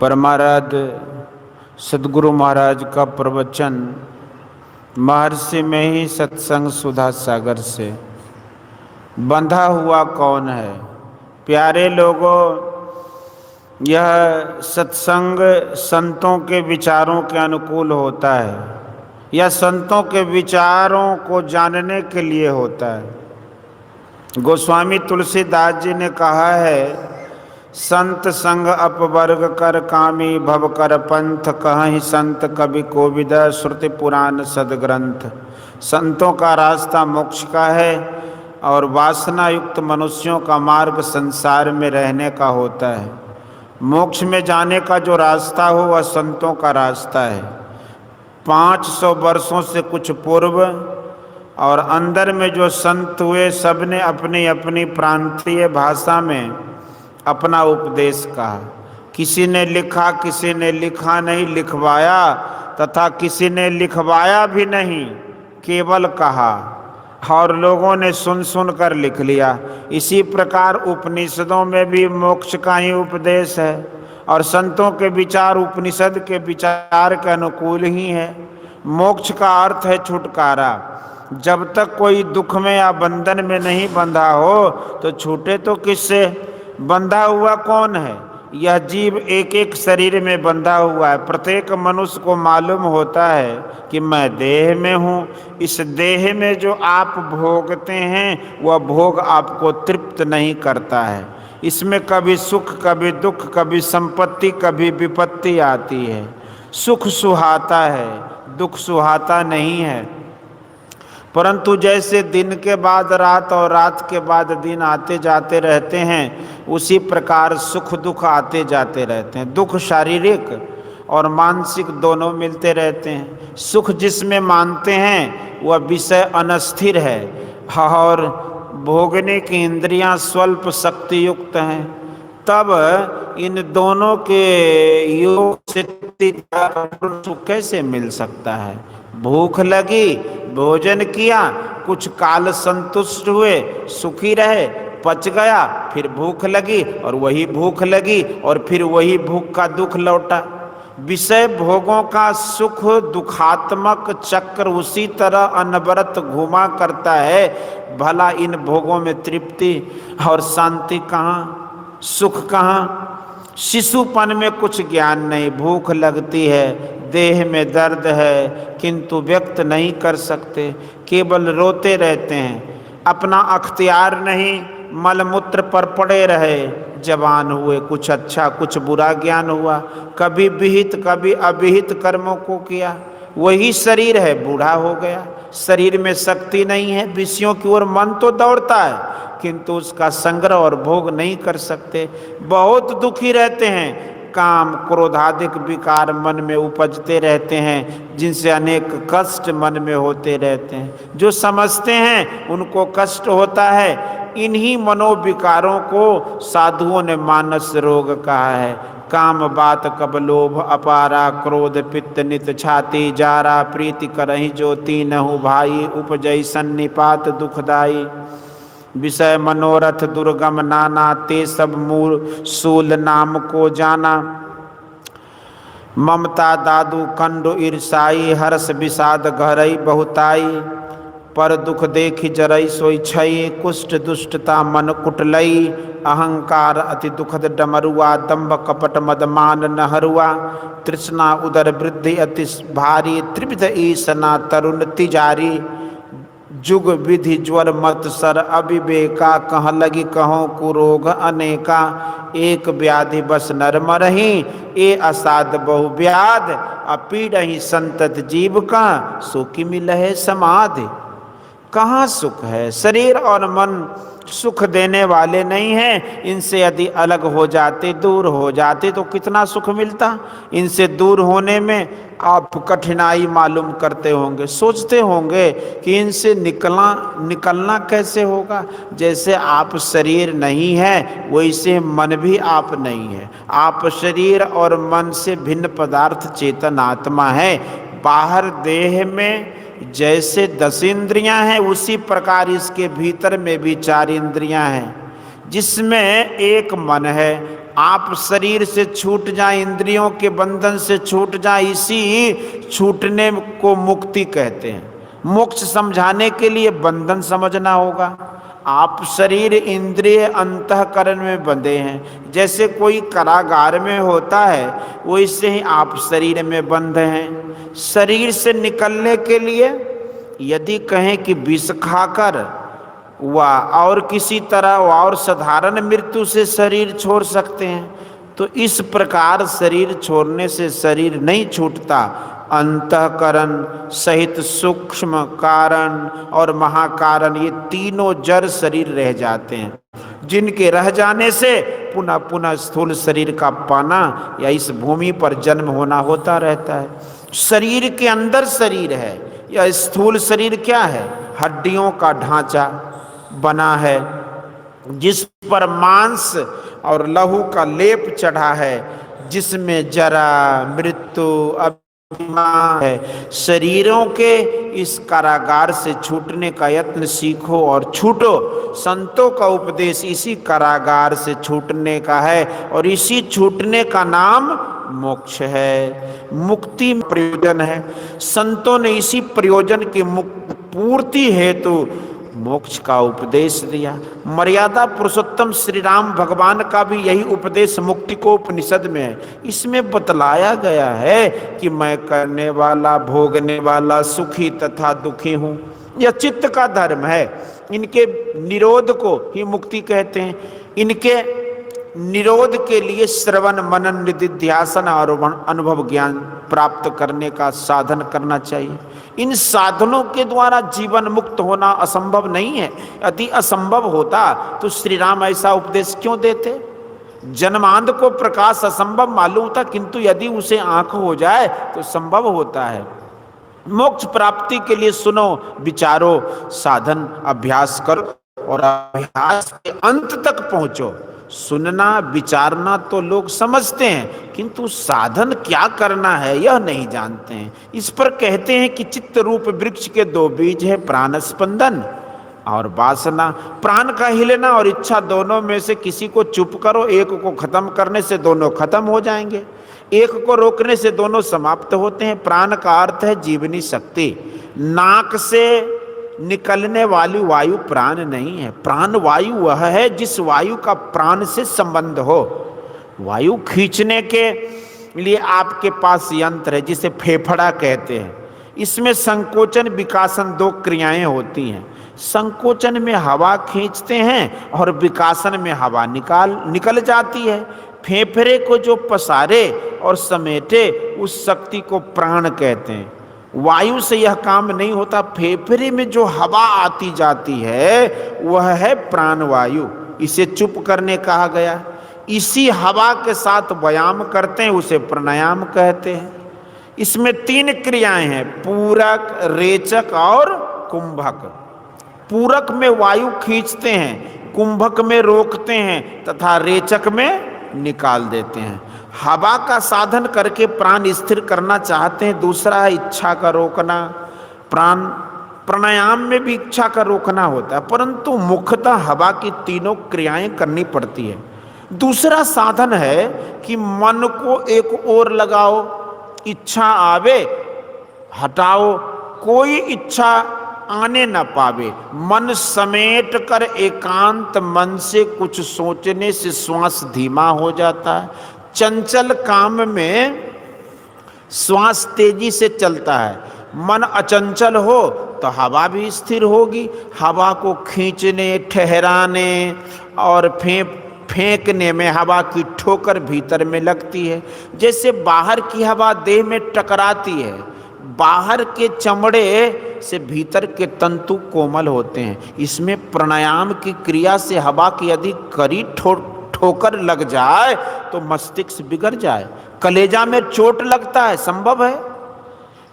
परमाराध्य सद्गुरु महाराज का प्रवचन महर्षि में ही सत्संग सुधा सागर से। बंधा हुआ कौन है? प्यारे लोगों, यह सत्संग संतों के विचारों के अनुकूल होता है या संतों के विचारों को जानने के लिए होता है। गोस्वामी तुलसीदास जी ने कहा है, संत संग अपवर्ग कर कामी भव कर पंथ कहीं संत कवि कोविद श्रुति पुराण सदग्रंथ। संतों का रास्ता मोक्ष का है और वासना युक्त मनुष्यों का मार्ग संसार में रहने का होता है। मोक्ष में जाने का जो रास्ता हो वह संतों का रास्ता है। 500 वर्षों से कुछ पूर्व और अंदर में जो संत हुए, सबने अपनी अपनी प्रांतीय भाषा में अपना उपदेश कहा। किसी ने लिखा, किसी ने लिखा नहीं, लिखवाया, तथा किसी ने लिखवाया भी नहीं, केवल कहा और लोगों ने सुन सुन कर लिख लिया। इसी प्रकार उपनिषदों में भी मोक्ष का ही उपदेश है और संतों के विचार उपनिषद के विचार के अनुकूल ही है। मोक्ष का अर्थ है छुटकारा। जब तक कोई दुख में या बंधन में नहीं बंधा हो तो छूटे तो किससे? बंधा हुआ कौन है? यह जीव एक एक शरीर में बंधा हुआ है। प्रत्येक मनुष्य को मालूम होता है कि मैं देह में हूँ। इस देह में जो आप भोगते हैं वह भोग आपको तृप्त नहीं करता है। इसमें कभी सुख, कभी दुख, कभी संपत्ति, कभी विपत्ति आती है। सुख सुहाता है, दुख सुहाता नहीं है। परंतु जैसे दिन के बाद रात और रात के बाद दिन आते जाते रहते हैं, उसी प्रकार सुख दुख आते जाते रहते हैं। दुख शारीरिक और मानसिक दोनों मिलते रहते हैं। सुख जिसमें मानते हैं वह विषय अनस्थिर है और भोगने की इंद्रियां स्वल्प शक्ति युक्त हैं। तब इन दोनों के योग से सुख कैसे मिल सकता है? भूख लगी, भोजन किया, कुछ काल संतुष्ट हुए, सुखी रहे, पच गया, फिर भूख लगी और वही भूख लगी और फिर वही भूख का दुख लौटा। विषय भोगों का सुख दुखात्मक चक्र उसी तरह अनवरत घुमा करता है। भला इन भोगों में तृप्ति और शांति कहाँ, सुख कहाँ? शिशुपन में कुछ ज्ञान नहीं, भूख लगती है, देह में दर्द है, किंतु व्यक्त नहीं कर सकते, केवल रोते रहते हैं। अपना अख्तियार नहीं, मलमूत्र पर पड़े रहे। जवान हुए, कुछ अच्छा कुछ बुरा ज्ञान हुआ, कभी विहित कभी अविहित कर्मों को किया, वही शरीर है, बूढ़ा हो गया। शरीर में शक्ति नहीं है, विषयों की ओर मन तो दौड़ता है किंतु उसका संग्रह और भोग नहीं कर सकते। बहुत दुखी रहते हैं। काम क्रोधादिक विकार मन में उपजते रहते हैं, जिनसे अनेक कष्ट मन में होते रहते हैं। जो समझते हैं उनको कष्ट होता है। इन्हीं मनोविकारों को साधुओं ने मानस रोग कहा है। काम बात कब लोभ अपारा, क्रोध पित्त नित छाती जारा, प्रीति करहि जो तीनहु भाई, उपजई सन्निपात दुखदाई। विषय मनोरथ दुर्गम नाना, ते सब मूल सूल नाम को जाना। ममता दादू कंडु ईर्षाई, हर्ष विषाद घरई बहुताई। पर दुख देखि जरई सोई छई, कुष्ठ दुष्टता मन कुटलई। अहंकार अति दुखद डमरुआ, दंभ कपट मदमान नहरुआ। तृष्णा उदर वृद्धि अति भारी, त्रिविध ईसना तरुण तिजारी। जुग विधि ज्वर मत सर अविवेका, कह लगी कहो कुरोग अनेका। एक व्याधि बस नर मरही, ए असाध बहु व्याध। अपीड़हि संतत जीव का, सुखी मिलहे समाधि। कहाँ सुख है? शरीर और मन सुख देने वाले नहीं हैं। इनसे यदि अलग हो जाते, दूर हो जाते तो कितना सुख मिलता। इनसे दूर होने में आप कठिनाई मालूम करते होंगे, सोचते होंगे कि इनसे निकलना कैसे होगा। जैसे आप शरीर नहीं है वैसे मन भी आप नहीं है। आप शरीर और मन से भिन्न पदार्थ चेतन आत्मा है। बाहर देह में जैसे 10 इंद्रियां हैं, उसी प्रकार इसके भीतर में भी 4 इंद्रियां हैं, जिसमें एक मन है। आप शरीर से छूट जाए, इंद्रियों के बंधन से छूट जाए, इसी छूटने को मुक्ति कहते हैं। मोक्ष समझाने के लिए बंधन समझना होगा। आप शरीर इंद्रिय अंतःकरण में बंधे हैं, जैसे कोई कारागार में होता है वैसे ही आप शरीर में बंधे हैं। शरीर से निकलने के लिए यदि कहें कि विष खाकर व और किसी तरह और साधारण मृत्यु से शरीर छोड़ सकते हैं, तो इस प्रकार शरीर छोड़ने से शरीर नहीं छूटता। अंतःकरण सहित सूक्ष्म कारण और महाकारण, ये तीनों जड़ शरीर रह जाते हैं, जिनके रह जाने से पुनः पुनः स्थूल शरीर का पाना या इस भूमि पर जन्म होना होता रहता है। शरीर के अंदर शरीर है, यह स्थूल शरीर क्या है? हड्डियों का ढांचा बना है, जिस पर मांस और लहू का लेप चढ़ा है, जिसमें जरा मृत्यु अभिमान है। शरीरों के इस कारागार से छूटने का यत्न सीखो और छूटो। संतों का उपदेश इसी कारागार से छूटने का है और इसी छूटने का नाम मोक्ष है, मुक्ति प्रयोजन है। संतों ने इसी प्रयोजन की पूर्ति हेतु मोक्ष का उपदेश दिया। मर्यादा पुरुषोत्तम श्री राम भगवान का भी यही उपदेश मुक्ति को उपनिषद में है। इसमें बतलाया गया है कि मैं करने वाला, भोगने वाला, सुखी तथा दुखी हूँ। यह चित्त का धर्म है। इनके निरोध को ही मुक्ति कहते हैं। इनके निरोध के लिए श्रवण मनन निधिध्यासन और अनुभव ज्ञान प्राप्त करने का साधन करना चाहिए। इन साधनों के द्वारा जीवन मुक्त होना असंभव नहीं है। यदि असंभव होता तो श्री राम ऐसा उपदेश क्यों देते? जन्मांध को प्रकाश असंभव मालूम था, किंतु यदि उसे आंख हो जाए तो संभव होता है। मोक्ष प्राप्ति के लिए सुनो, विचारो, साधन अभ्यास करो और अभ्यास के अंत तक पहुंचो। सुनना विचारना तो लोग समझते हैं, किंतु साधन क्या करना है यह नहीं जानते हैं। इस पर कहते हैं कि चित्त रूप वृक्ष के दो बीज है, प्राण स्पंदन और वासना। प्राण का हिलना और इच्छा दोनों में से किसी को चुप करो, एक को खत्म करने से दोनों खत्म हो जाएंगे, एक को रोकने से दोनों समाप्त होते हैं। प्राण का अर्थ है जीवनी शक्ति। नाक से निकलने वाली वायु प्राण नहीं है। प्राण वायु वह है जिस वायु का प्राण से संबंध हो। वायु खींचने के लिए आपके पास यंत्र है जिसे फेफड़ा कहते हैं। इसमें संकोचन विकासन दो क्रियाएं होती हैं। संकोचन में हवा खींचते हैं और विकासन में हवा निकल जाती है। फेफड़े को जो पसारे और समेटे उस शक्ति को प्राण कहते हैं। वायु से यह काम नहीं होता। फेफड़े में जो हवा आती जाती है वह है प्राणवायु। इसे चुप करने कहा गया। इसी हवा के साथ व्यायाम करते हैं, उसे प्राणायाम कहते हैं। इसमें तीन क्रियाएं हैं, पूरक, रेचक और कुंभक। पूरक में वायु खींचते हैं, कुंभक में रोकते हैं तथा रेचक में निकाल देते हैं। हवा का साधन करके प्राण स्थिर करना चाहते हैं। दूसरा है इच्छा का रोकना। प्राणायाम में भी इच्छा का रोकना होता है, परंतु मुख्यतः हवा की तीनों क्रियाएं करनी पड़ती है। दूसरा साधन है कि मन को एक ओर लगाओ, इच्छा आवे हटाओ, कोई इच्छा आने न पावे। मन समेट कर एकांत मन से कुछ सोचने से श्वास धीमा हो जाता है। चंचल काम में श्वास तेजी से चलता है। मन अचंचल हो तो हवा भी स्थिर होगी। हवा को खींचने, ठहराने और फेंकने में हवा की ठोकर भीतर में लगती है। जैसे बाहर की हवा देह में टकराती है, बाहर के चमड़े से भीतर के तंतु कोमल होते हैं। इसमें प्राणायाम की क्रिया से हवा की यदि कड़ी ठोकर लग जाए तो मस्तिष्क बिगड़ जाए, कलेजा में चोट लगता है, संभव है।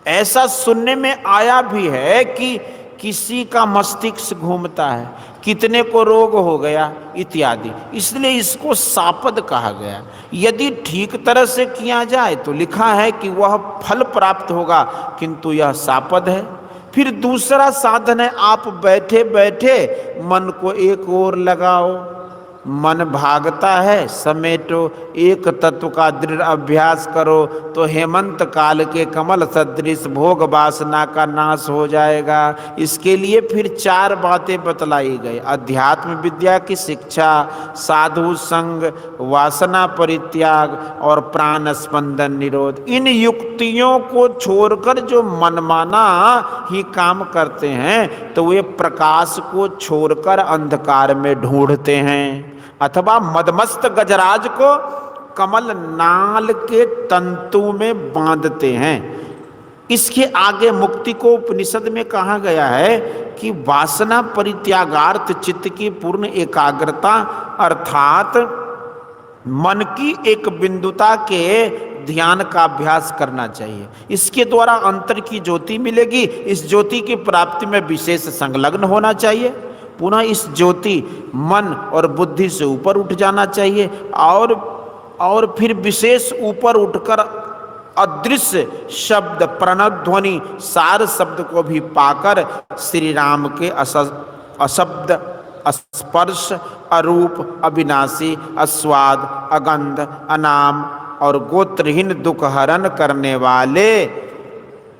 ऐसा सुनने में आया भी है कि किसी का मस्तिष्क घूमता है, कितने को रोग हो गया इत्यादि। इसलिए इसको सापद कहा गया। यदि ठीक तरह से किया जाए तो लिखा है कि वह फल प्राप्त होगा, किंतु यह सापद है। फिर दूसरा साधन है, आप बैठे बैठे मन को एक ओर लगाओ, मन भागता है, समेटो एक तत्व का दृढ़ अभ्यास करो तो हेमंत काल के कमल सदृश भोग वासना का नाश हो जाएगा। इसके लिए फिर 4 बातें बतलाई गई। अध्यात्म विद्या की शिक्षा, साधु संग, वासना परित्याग और प्राण स्पंदन निरोध। इन युक्तियों को छोड़कर जो मनमाना ही काम करते हैं तो वे प्रकाश को छोड़कर अंधकार में ढूंढते हैं, अथवा मदमस्त गजराज को कमल नाल के तंतु में बांधते हैं। इसके आगे मुक्ति को उपनिषद में कहा गया है कि वासना परित्यागार्थ चित्त की पूर्ण एकाग्रता अर्थात मन की एक बिंदुता के ध्यान का अभ्यास करना चाहिए। इसके द्वारा अंतर की ज्योति मिलेगी। इस ज्योति की प्राप्ति में विशेष संलग्न होना चाहिए। पुनः इस ज्योति मन और बुद्धि से ऊपर उठ जाना चाहिए और फिर विशेष ऊपर उठकर अदृश्य शब्द, प्रणध्वनि, सार शब्द को भी पाकर श्री राम के अशब्द, अस्पर्श, अरूप, अविनाशी, अस्वाद, अगंध, अनाम और गोत्रहीन दुख हरण करने वाले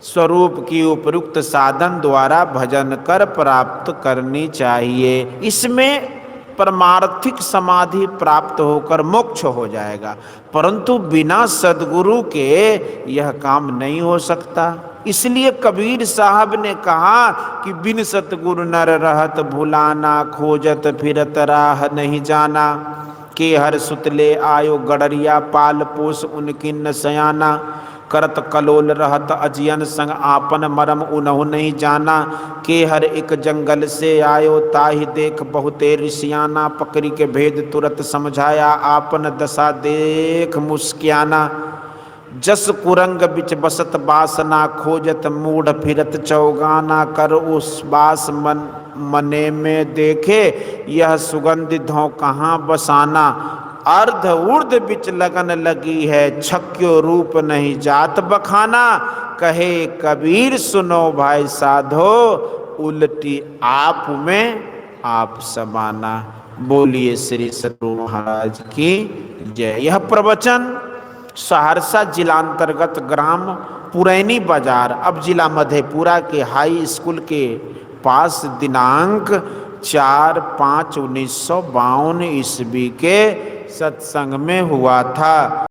स्वरूप की उपयुक्त साधन द्वारा भजन कर प्राप्त करनी चाहिए। इसमें परमार्थिक समाधि प्राप्त होकर मोक्ष हो जाएगा, परंतु बिना सद्गुरु के यह काम नहीं हो सकता। इसलिए कबीर साहब ने कहा कि बिन सतगुरु नर रहत भुलाना, खोजत फिरत राह नहीं जाना। के हर सुतले आयो गड़रिया, पाल पोस उनकी न सयाना। करत कलोल रहत अजियन संग, आपन मरम उनहु नहीं जाना। के हर एक जंगल से आयो, ताहि देख बहुते ऋषियाना। पकड़ी के भेद तुरत समझाया, आपन दशा देख मुस्कियाना। जस कुरंग बिच बसत बासना, खोजत मूढ़ फिरत चौगाना। कर उस बास मने में देखे, यह सुगंधि धौ कहाँ बसाना। अर्ध उर्ध बिच लगन लगी है, छक्यो रूप नहीं जात बखाना। कहे कबीर सुनो भाई साधो, उल्टी आप में आप समाना। बोलिए श्री सतगुरु महाराज की जय। यह प्रवचन सहरसा जिलांतर्गत ग्राम पुरैनी बाजार, अब जिला मधेपुरा के हाई स्कूल के पास दिनांक 4/5/1952 ईस्वी के सत्संग में हुआ था।